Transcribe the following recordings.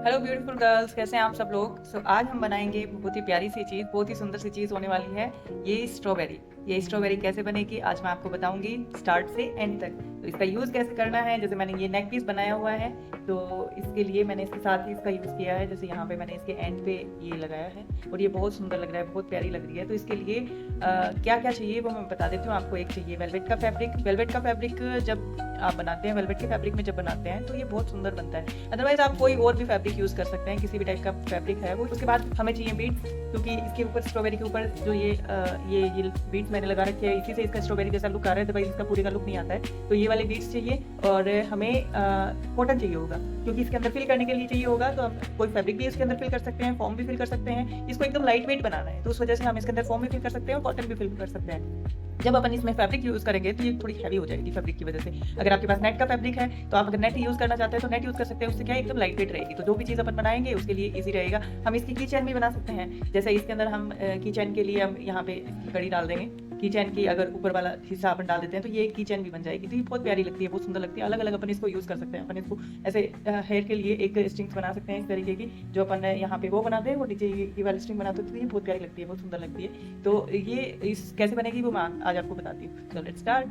Hello beautiful girls, कैसे हैं आप सब लोग। आज हम बनाएंगे बहुत ही प्यारी सी चीज़, बहुत ही सुंदर सी चीज़ होने वाली है। ये स्ट्रॉबेरी कैसे बनेगी आज मैं आपको बताऊंगी स्टार्ट से एंड तक। तो इसका यूज़ कैसे करना है, जैसे मैंने ये नेक पीस बनाया हुआ है तो इसके लिए मैंने इसके साथ ही इसका यूज़ किया है। जैसे यहाँ पे मैंने इसके एंड पे ये लगाया है और ये बहुत सुंदर लग रहा है, बहुत प्यारी लग रही है। तो इसके लिए क्या क्या चाहिए वो मैं बता देती हूँ आपको। एक चाहिए वेलवेट का फैब्रिक। वेलवेट का फैब्रिक जब आप बनाते हैं, वेलवेट के फैब्रिक में जब बनाते हैं तो ये बहुत सुंदर बनता है। अदरवाइज आप कोई और भी फैब्रिक यूज़ कर सकते हैं, किसी भी टाइप का फैब्रिक है वो। उसके बाद हमें चाहिए बीड्स, क्योंकि इसके ऊपर स्ट्रॉबेरी के ऊपर जो ये बीड्स मैंने लगा रखे हैं, इसी से इसका स्ट्रॉबेरी जैसा लुक आ रहा है। अदरवाइज इसका पूरे का लुक नहीं आता है। तो ये वाले बीड्स चाहिए और हमें कॉटन चाहिए होगा, क्योंकि इसके अंदर फिल करने के लिए चाहिए होगा। तो हम कोई फैब्रिक भी इसके अंदर फिल कर सकते हैं, फॉर्म भी फिल कर सकते हैं। इसको एकदम लाइट वेट बनाना है तो उस वजह से हम इसके अंदर फॉर्म भी फिल कर सकते हैं और कॉटन भी फिल कर सकते हैं। जब अपन इसमें फैब्रिक यूज़ करेंगे तो ये थोड़ी हैवी हो जाएगी फैब्रिक की वजह से। अगर आपके पास नेट का फैब्रिक है तो आप अगर नेट यूज़ करना चाहते हैं तो नेट यूज़ कर सकते हैं। उससे क्या है, एकदम लाइट वेट रहेगी। तो जो भी चीज़ अपन बनाएंगे उसके लिए इजी रहेगा। हम इसकी की चैन भी बना सकते हैं। जैसे इसके अंदर हम की चैन के लिए हम यहाँ पे इसकी कड़ी डाल देंगे। की चैन की अगर ऊपर वाला हिस्सा अपन डाल देते हैं तो ये की चैन भी बन जाएगी। तो ये बहुत प्यारी लगती है, बहुत सुंदर लगती है। अलग अलग अपन इसको यूज़ कर सकते हैं। अपन इसको ऐसे हेयर के लिए एक स्ट्रिंग्स बना सकते हैं इस तरीके की, जो अपन यहाँ पे वो बनाते हैं, वो नीचे ये वाली स्ट्रिंग बनाते हैं। तो ये बहुत प्यारी लगती है, बहुत सुंदर लगती है। तो ये इस कैसे बनेगी वो मैं आज आपको बताती हूँ। So let's start.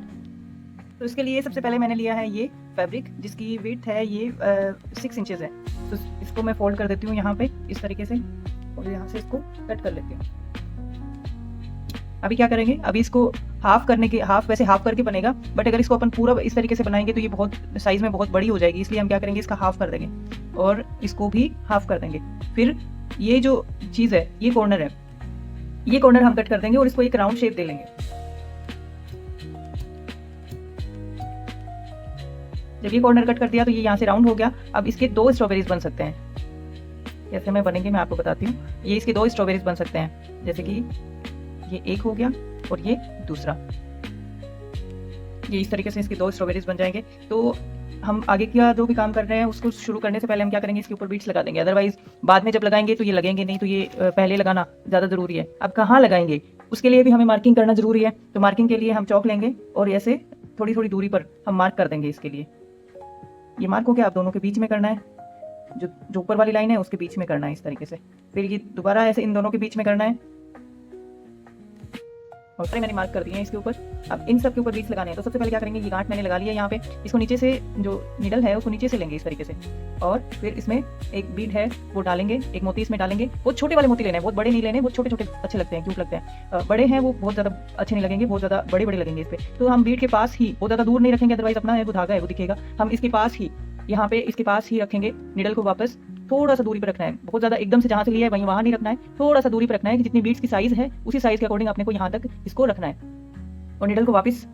तो इसके लिए सबसे पहले मैंने लिया है ये फैब्रिक, जिसकी विड्थ है ये 6 इंचेस है। तो इसको मैं फोल्ड कर देती हूँ यहाँ पे इस तरीके से और यहाँ से इसको कट कर लेती हूँ। अभी क्या करेंगे, अभी इसको हाफ वैसे हाफ करके बनेगा, बट अगर इसको अपन पूरा इस तरीके से बनाएंगे तो ये बहुत साइज में बहुत बड़ी हो जाएगी। इसलिए हम क्या करेंगे, इसका हाफ कर देंगे और इसको भी हाफ कर देंगे। फिर ये जो चीज़ है, ये कॉर्नर है, ये कॉर्नर हम कट कर देंगे और इसको एक राउंड शेप दे लेंगे। जब ये कॉर्नर कट कर दिया तो ये यहाँ से राउंड हो गया। अब इसके 2 स्ट्रॉबेरीज बन सकते हैं। कैसे में बनेंगे मैं आपको बताती हूँ। ये इसके 2 स्ट्रॉबेरीज बन सकते हैं, जैसे कि ये एक हो गया और ये दूसरा। ये इस तरीके से इसके 2 स्ट्रॉबेरीज बन जाएंगे। तो हम आगे का जो भी काम कर रहे हैं उसको शुरू करने से पहले हम क्या करेंगे, इसके ऊपर बीट्स लगा देंगे। अदरवाइज बाद में जब लगाएंगे तो ये लगेंगे नहीं, तो ये पहले लगाना ज़्यादा ज़रूरी है। अब कहाँ लगाएंगे उसके लिए भी हमें मार्किंग करना ज़रूरी है। तो मार्किंग के लिए हम चौक लेंगे और ऐसे थोड़ी थोड़ी दूरी पर हम मार्क कर देंगे। इसके लिए ये मार्क हो गया। आप दोनों के बीच में करना है, जो ऊपर वाली लाइन है उसके बीच में करना है इस तरीके से। फिर ये दोबारा ऐसे इन दोनों के बीच में करना है और मैंने मार्क कर दिए हैं इसके ऊपर। अब इन सब के ऊपर बीट्स लगाने हैं। तो सबसे पहले क्या करेंगे, ये गांठ मैंने लगा लिया यहाँ पे। इसको नीचे से, जो निडल है उसको नीचे से लेंगे इस तरीके से और फिर इसमें एक बीड है वो डालेंगे, एक मोती इसमें डालेंगे। बहुत छोटे वाले मोती लेने हैं, बहुत बड़े नहीं लेने, बहुत छोटे छोटे अच्छे लगते हैं, क्यूट लगते हैं। बड़े हैं वो बहुत ज़्यादा अच्छे नहीं लगेंगे, बहुत ज़्यादा बड़े बड़े लगेंगे इस पर। तो हम बीड के पास ही, बहुत ज़्यादा दूर नहीं रखेंगे, अदरवाइज अपना है वो धागा है वो दिखेगा। हम इसके पास ही, यहाँ पे इसके पास ही रखेंगे निडल को। वापस थोड़ा सा दूरी पर रखना है, बहुत ज्यादा एकदम से जहां से लिया है वहीं वहां नहीं रखना है। थोड़ा सा दूरी पर रखना है कि जितनी बीड्स की साइज है उसी साइज के अकॉर्डिंग अपने को यहाँ तक इसको रखना है। और निडल को वापस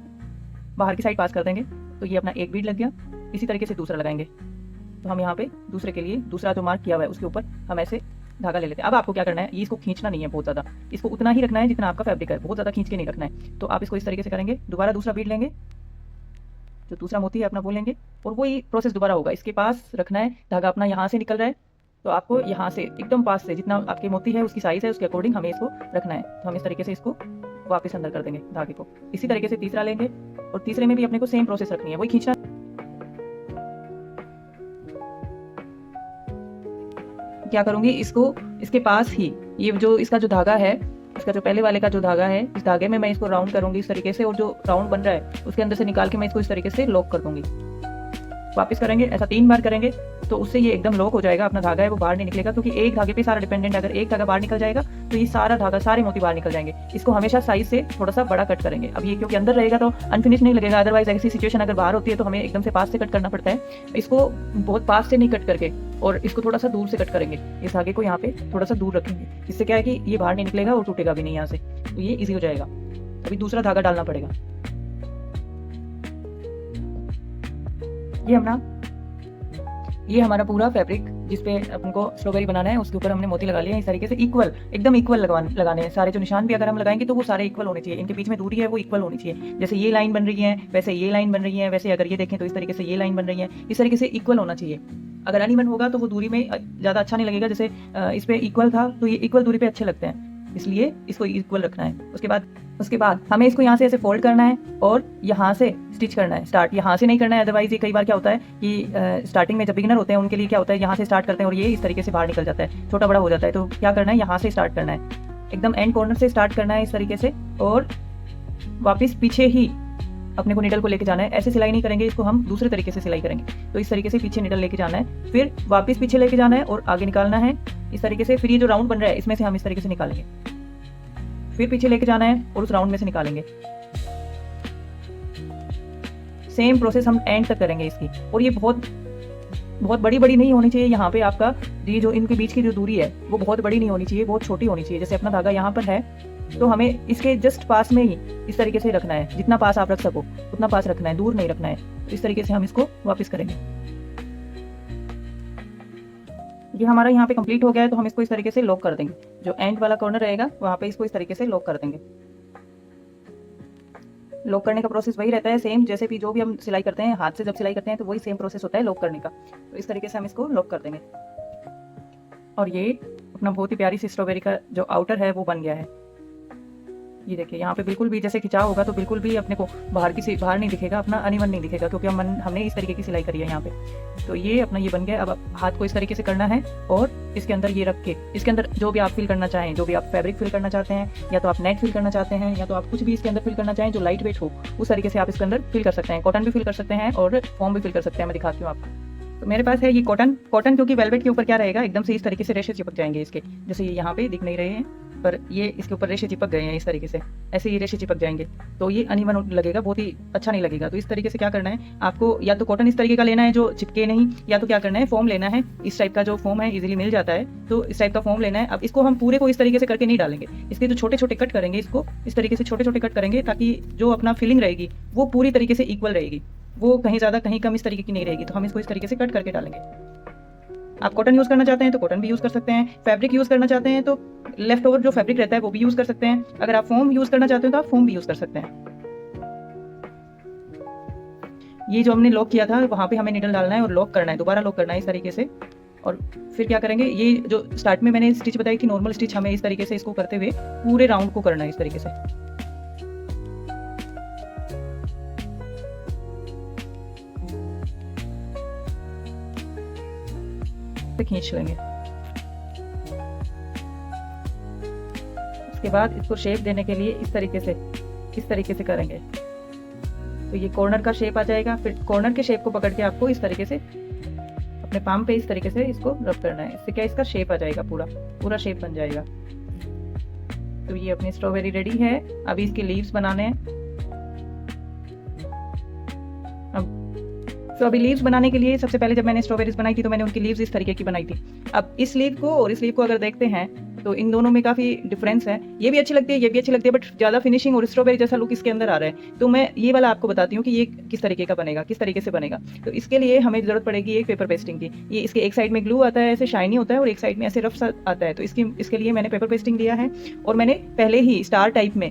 बाहर की साइड पास कर देंगे। तो ये अपना एक बीड लग गया। इसी तरीके से दूसरा लगाएंगे। तो हम यहाँ पे दूसरे के लिए दूसरा जो मार्क किया हुआ है उसके ऊपर हम ऐसे धागा ले लेते हैं। अब आपको क्या करना है, ये इसको खींचना नहीं है बहुत ज्यादा, इसको उतना ही रखना है जितना आपका फैब्रिक है, बहुत ज्यादा खींच के नहीं रखना है। तो आप इसको इस तरीके से करेंगे। दोबारा दूसरा बीड लेंगे, जो दूसरा मोती है अपना वो लेंगे और वही प्रोसेस दोबारा होगा। इसके पास रखना है धागा, अपना यहाँ से निकल रहा है तो आपको यहाँ से एकदम पास से, जितना आपके मोती है उसकी साइज है उसके अकॉर्डिंग हमें इसको रखना है। तो हम इस तरीके से इसको वापस अंदर कर देंगे धागे को। इसी तरीके से तीसरा लेंगे और तीसरे में भी अपने को सेम प्रोसेस रखनी है, वही खींचना। क्या करूंगी, इसको इसके पास ही, ये जो इसका जो धागा है, इसका जो पहले वाले का जो धागा है, इस धागे में मैं इसको राउंड करूंगी इस तरीके से और जो राउंड बन रहा है उसके अंदर से निकाल के मैं इसको इस तरीके से लॉक कर दूंगी। वापस करेंगे, ऐसा 3 बार करेंगे तो उससे ये एकदम लॉक हो जाएगा। अपना धागा है वो बाहर नहीं निकलेगा, क्योंकि एक धागे पे सारा डिपेंडेंट है। अगर एक धागा बाहर निकल जाएगा तो ये सारा धागा, सारे मोती बाहर निकल जाएंगे। इसको हमेशा साइज से थोड़ा सा बड़ा कट करेंगे। अब ये क्योंकि अंदर रहेगा तो अनफिनिश नहीं लगेगा। अदरवाइज ऐसी सिचुएशन अगर बाहर होती है तो हमें एकदम से पास से कट करना पड़ता है। इसको बहुत पास से नहीं कट करके और इसको थोड़ा सा दूर से कट करेंगे। इस धागे को यहाँ पे थोड़ा सा दूर रखेंगे। इससे क्या है कि ये बाहर नहीं निकलेगा और टूटेगा भी नहीं यहाँ से, तो ये ईजी हो जाएगा। अभी दूसरा धागा डालना पड़ेगा। ये हमारा पूरा फैब्रिक जिसपे अपन को स्ट्रॉबेरी बनाना है उसके ऊपर हमने मोती लगा लिए हैं इस तरीके से। इक्वल, एकदम इक्वल लगाने हैं सारे। जो निशान भी अगर हम लगाएंगे तो वो सारे इक्वल होने चाहिए। इनके बीच में दूरी है वो इक्वल होनी चाहिए। जैसे ये लाइन बन रही है वैसे ये लाइन बन रही है, वैसे अगर ये देखें तो इस तरीके से ये लाइन बन रही है। इस तरीके से इक्वल होना चाहिए। अगर अनइवन होगा तो वो दूरी में ज़्यादा अच्छा नहीं लगेगा। जैसे इस पे इक्वल था तो ये इक्वल दूरी पे अच्छे लगते हैं, इसलिए इसको इक्वल रखना है। उसके बाद उसके बाद हमें इसको यहाँ से ऐसे फोल्ड करना है और यहाँ से स्टिच करना है। स्टार्ट यहाँ से नहीं करना है, अदरवाइज ये कई बार क्या होता है कि स्टार्टिंग में जब बिगिनर होते हैं उनके लिए क्या होता है, यहाँ से स्टार्ट करते हैं और ये इस तरीके से बाहर निकल जाता है, छोटा बड़ा हो जाता है। तो क्या करना है, यहाँ से स्टार्ट करना है, एकदम एंड कॉर्नर से स्टार्ट करना है इस तरीके से और वापस पीछे ही अपने को निडल को लेके जाना है। ऐसे सिलाई नहीं करेंगे, इसको हम दूसरे तरीके से सिलाई करेंगे। तो इस तरीके से पीछे निडल लेके जाना है, फिर वापस पीछे लेके जाना है और आगे निकालना है इस तरीके से। फिर ये जो राउंड बन रहा है इसमें से हम इस तरीके से निकालेंगे, फिर पीछे लेके जाना है और उस राउंड में से निकालेंगे। सेम प्रोसेस हम एंड तक करेंगे इसकी। और ये बहुत बड़ी नहीं होनी चाहिए। यहाँ पे आपका ये जो इनके बीच की जो दूरी है वो बहुत बड़ी नहीं होनी चाहिए, बहुत छोटी होनी चाहिए। जैसे अपना धागा यहाँ पर है तो हमें इसके जस्ट पास में ही इस तरीके से रखना है, जितना पास आप रख सको उतना पास रखना है, दूर नहीं रखना है। तो इस तरीके से हम इसको वापस करेंगे। ये हमारा यहाँ पे कंप्लीट हो गया है, तो हम इसको इस तरीके से लॉक कर देंगे। जो एंड वाला कॉर्नर रहेगा वहाँ पे इसको इस तरीके से लॉक कर देंगे। लॉक करने का प्रोसेस वही रहता है सेम, जैसे भी जो भी हम सिलाई करते हैं हाथ से जब सिलाई करते हैं तो वही सेम प्रोसेस होता है लॉक करने का। तो इस तरीके से हम इसको लॉक कर देंगे और ये अपना बहुत ही प्यारी सी स्ट्रॉबेरी का जो आउटर है वो बन गया है। ये देखिए यहाँ पे बिल्कुल भी जैसे खिंचाव होगा तो बिल्कुल भी अपने को बाहर नहीं दिखेगा, अपना अनइवन नहीं दिखेगा, क्योंकि हमने इस तरीके की सिलाई करी है यहाँ पे। तो ये अपना ये बन गया। अब हाथ को इस तरीके से करना है और इसके अंदर ये रख के इसके अंदर जो भी आप फिल करना चाहें, जो भी आप फैब्रिक फिल करना चाहते हैं, या तो आप नेट फिल करना चाहते हैं, या तो आप कुछ भी इसके अंदर फिल करना चाहें जो लाइट वेट हो, उस तरीके से आप इसके अंदर फिल कर सकते हैं। कॉटन भी फिल कर सकते हैं और फॉर्म भी फिल कर सकते हैं। मैं दिखाती हूँ आपको। तो मेरे पास है ये कॉटन। क्योंकि वेलवेट के ऊपर क्या रहेगा, एकदम से इस तरीके से रेशे चिपक जाएंगे इसके, जैसे ये यहाँ पे दिख नहीं रहे हैं पर ये इसके ऊपर रेशे चिपक गए हैं इस तरीके से, ऐसे ये रेशे चिपक जाएंगे तो ये अनइवन लगेगा, बहुत ही अच्छा नहीं लगेगा। तो इस तरीके से क्या करना है आपको, या तो कॉटन इस तरीके का लेना है जो चिपके नहीं, या तो क्या करना है फॉर्म लेना है। इस टाइप का जो फॉर्म है इजीली मिल जाता है, तो इस टाइप का फॉर्म लेना है। अब इसको हम पूरे को इस तरीके से करके नहीं डालेंगे, इसके जो छोटे छोटे कट करेंगे, इसको इस तरीके से छोटे छोटे कट करेंगे ताकि जो अपना फिलिंग रहेगी वो पूरी तरीके से इक्वल रहेगी, वो कहीं ज़्यादा कहीं कम इस तरीके की नहीं रहेगी। तो हम इसको इस तरीके से कट करके डालेंगे। आप कॉटन यूज़ करना चाहते हैं तो कॉटन भी यूज़ कर सकते हैं, फैब्रिक यूज़ करना चाहते हैं तो लेफ्ट ओवर जो फैब्रिक रहता है वो भी यूज़ कर सकते हैं। अगर आप फोम यूज़ करना चाहते हो तो आप फोम भी यूज़ कर सकते हैं। ये जो हमने लॉक किया था वहाँ पे हमें निडल डालना है और लॉक करना है, दोबारा लॉक करना है इस तरीके से। और फिर क्या करेंगे, ये जो स्टार्ट में मैंने स्टिच बताई थी नॉर्मल स्टिच, हमें इस तरीके से इसको करते हुए पूरे राउंड को करना है इस तरीके से। खींच लेंगे। उसके बाद इसको शेप देने के लिए इस तरीके से करेंगे तो ये कॉर्नर का शेप आ जाएगा। फिर कॉर्नर के शेप को पकड़ के आपको इस तरीके से अपने पाम पे इस तरीके से इसको रब करना है। इससे क्या इसका शेप आ जाएगा, पूरा शेप बन जाएगा। तो ये अपनी स्ट्रॉबेरी रेडी है। अभी इसके लीव्स बनाने हैं। तो अभी लीव्स बनाने के लिए सबसे पहले जब मैंने स्ट्रॉबेरीज बनाई थी तो मैंने उनकी लीव्स इस तरीके की बनाई थी। अब इस लीव को और इस लीव को अगर देखते हैं तो इन दोनों में काफ़ी डिफरेंस है। ये भी अच्छी लगती है, ये भी अच्छी लगती है, बट ज़्यादा फिनिशिंग और स्ट्रॉबेरी जैसा लुक इसके अंदर आ रहा है। तो मैं ये वाला आपको बताती हूँ कि ये किस तरीके का बनेगा, किस तरीके से बनेगा। तो इसके लिए हमें ज़रूरत पड़ेगी एक पेपर पेस्टिंग की। ये इसके एक साइड में ग्लू आता है, ऐसे शाइनी होता है, और एक साइड में ऐसे रफ सा आता है। तो इसके लिए मैंने पेपर पेस्टिंग लिया है और मैंने पहले ही स्टार टाइप में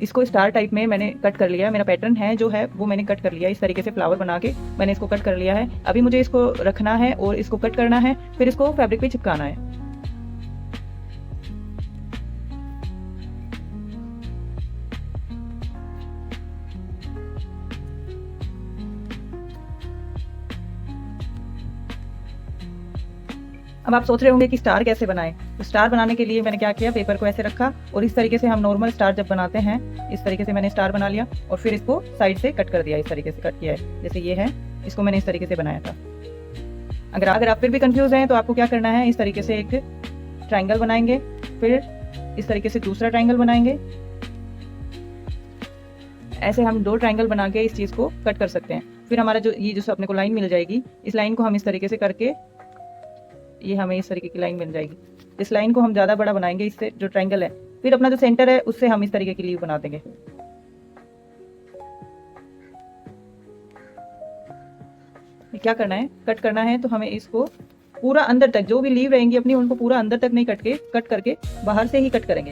इसको स्टार टाइप में मैंने कट कर लिया है। मेरा पैटर्न है जो है वो मैंने कट कर लिया है इस तरीके से, फ्लावर बना के मैंने इसको कट कर लिया है। अभी मुझे इसको रखना है और इसको कट करना है, फिर इसको फैब्रिक पे चिपकाना है। अब आप सोच रहे होंगे कि स्टार कैसे बनाएं। तो स्टार बनाने के लिए मैंने क्या किया, पेपर को ऐसे रखा और इस तरीके से हम नॉर्मल स्टार जब बनाते हैं इस तरीके से मैंने स्टार बना लिया और फिर इसको साइड से कट कर दिया, इस तरीके से कट किया है। जैसे ये है, इसको मैंने इस तरीके से बनाया था। अगर आप फिर भी कंफ्यूज हैं तो आपको क्या करना है, इस तरीके से एक ट्रायंगल बनाएंगे, फिर इस तरीके से दूसरा ट्रायंगल बनाएंगे। ऐसे हम 2 ट्रायंगल बना के इस चीज़ को कट कर सकते हैं। फिर हमारा जो अपने को लाइन मिल जाएगी, इस लाइन को हम इस तरीके से करके ये हमें इस तरीके की लाइन मिल जाएगी। इस लाइन को हम ज़्यादा बड़ा बनाएंगे, इससे जो ट्रायंगल है, फिर अपना जो सेंटर है उससे हम इस तरीके की लीव बना देंगे। क्या करना है, कट करना है तो हमें इसको पूरा अंदर तक, जो भी लीव रहेंगी अपनी उनको पूरा अंदर तक नहीं कट करके बाहर से ही कट करेंगे।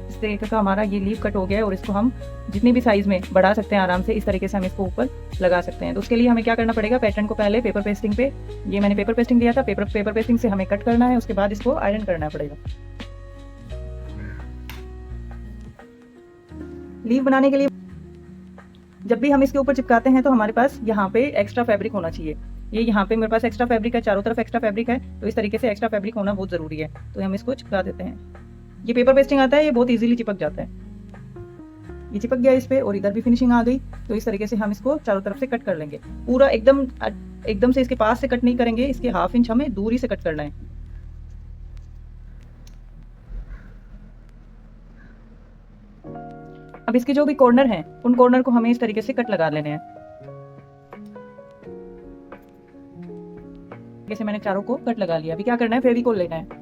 इस तरीके का हमारा ये लीफ कट हो गया है और इसको हम जितनी भी साइज़ में बढ़ा सकते हैं आराम से, इस तरीके से हम इसको ऊपर लगा सकते हैं। तो उसके लिए हमें क्या करना पड़ेगा, पैटर्न को पहले पेपर पेस्टिंग पे, ये मैंने पेपर पेस्टिंग दिया था, पेपर पेस्टिंग से हमें कट करना है, उसके बाद इसको आयरन करना पड़ेगा। लीफ बनाने के लिए जब भी हम इसके ऊपर चिपकाते हैं तो हमारे पास यहाँ पे एक्स्ट्रा फैब्रिक होना चाहिए। ये यहाँ पे मेरे पास एक्स्ट्रा फैब्रिक है, चारों तरफ एक्स्ट्रा फैब्रिक है, तो इस तरीके से एक्स्ट्रा फैब्रिक होना बहुत ज़रूरी है। तो हम इसको चिपका देते हैं। ये पेपर पेस्टिंग आता है, ये बहुत इजीली चिपक जाता है। ये चिपक गया इस पे और इधर भी फिनिशिंग आ गई। तो इस तरीके से हम इसको चारों तरफ से कट कर लेंगे। पूरा एकदम से इसके पास से कट नहीं करेंगे, इसके ½ इंच हमें दूरी से कट करना है। अब इसके जो भी कॉर्नर हैं, उन कॉर्नर को हमें इस तरीके से कट लगा लेने हैं। जैसे मैंने चारों को कट लगा लिया। अभी क्या करना है, फेविकोल लेना है।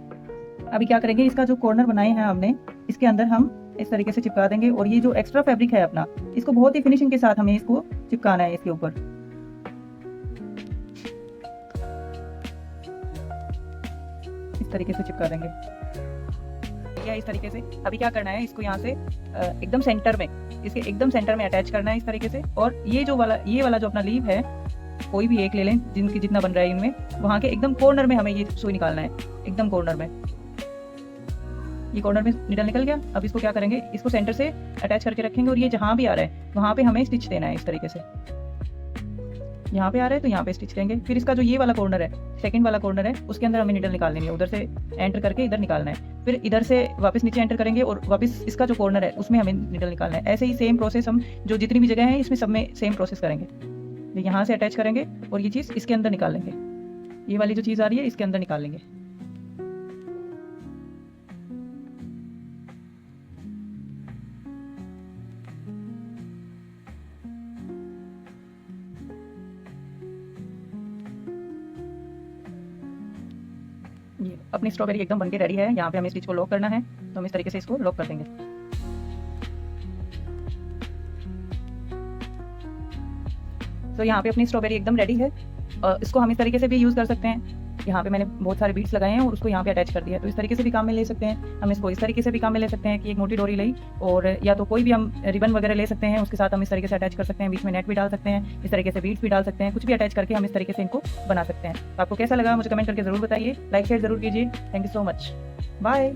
अभी क्या करेंगे, इसका जो कॉर्नर बनाए हैं हमने, इसके अंदर हम इस तरीके से चिपका देंगे और ये जो एक्स्ट्रा फैब्रिक है अपना, इसको बहुत ही फिनिशिंग के साथ हमें इसको चिपकाना है इसके ऊपर। इस तरीके से चिपका देंगे इस तरीके से। अभी क्या करना है, इसको यहाँ से एकदम सेंटर में, इसके एकदम सेंटर में अटैच करना है इस तरीके से। और ये वाला जो अपना लीव है, कोई भी एक ले लें जिनकी जितना बन रहा है इनमें, वहाँ के एकदम कॉर्नर में हमें ये सुई निकालना है, एकदम कॉर्नर में। ये कॉर्नर में निडल निकल गया। अब इसको क्या करेंगे, इसको सेंटर से अटैच करके रखेंगे और ये जहाँ भी आ रहा है वहाँ पे हमें स्टिच देना है इस तरीके से। यहाँ पे आ रहा है तो यहाँ पे स्टिच देंगे। फिर इसका जो ये वाला कॉर्नर है, सेकंड वाला कॉर्नर है, उसके अंदर हमें निडल निकालनी है। उधर से एंटर करके इधर निकालना है, फिर इधर से वापस नीचे एंटर करेंगे और वापस इसका जो कॉर्नर है उसमें हमें निडल निकालना है। ऐसे ही सेम प्रोसेस हम जो जितनी भी जगह है इसमें सब में सेम प्रोसेस करेंगे। यहाँ से अटैच करेंगे और ये चीज़ इसके अंदर निकाल लेंगे। ये वाली जो चीज़ आ रही है इसके अंदर निकाल लेंगे। ये अपनी स्ट्रॉबेरी एकदम बनके रेडी है। यहाँ पे हमें स्टिच को लॉक करना है, तो हम इस तरीके से इसको लॉक कर देंगे। तो यहाँ पे अपनी स्ट्रॉबेरी एकदम रेडी है। इसको हम इस तरीके से भी यूज़ कर सकते हैं। यहाँ पे मैंने बहुत सारे बीड्स लगाए हैं और उसको यहाँ पे अटैच कर दिया है, तो इस तरीके से भी काम में ले सकते हैं। हम इसको इस तरीके से भी काम में ले सकते हैं कि एक मोटी डोरी ली और या तो कोई भी हम रिबन वगैरह ले सकते हैं, उसके साथ हम इस तरीके से अटैच कर सकते हैं। बीच में नेट भी डाल सकते हैं, इस तरीके से बीड्स भी डाल सकते हैं, कुछ भी अटैच करके हम इस तरीके से इनको बना सकते हैं। तो आपको कैसा लगा मुझे कमेंट करके ज़रूर बताइए, लाइक शेयर ज़रूर कीजिए। Thank you so much, bye.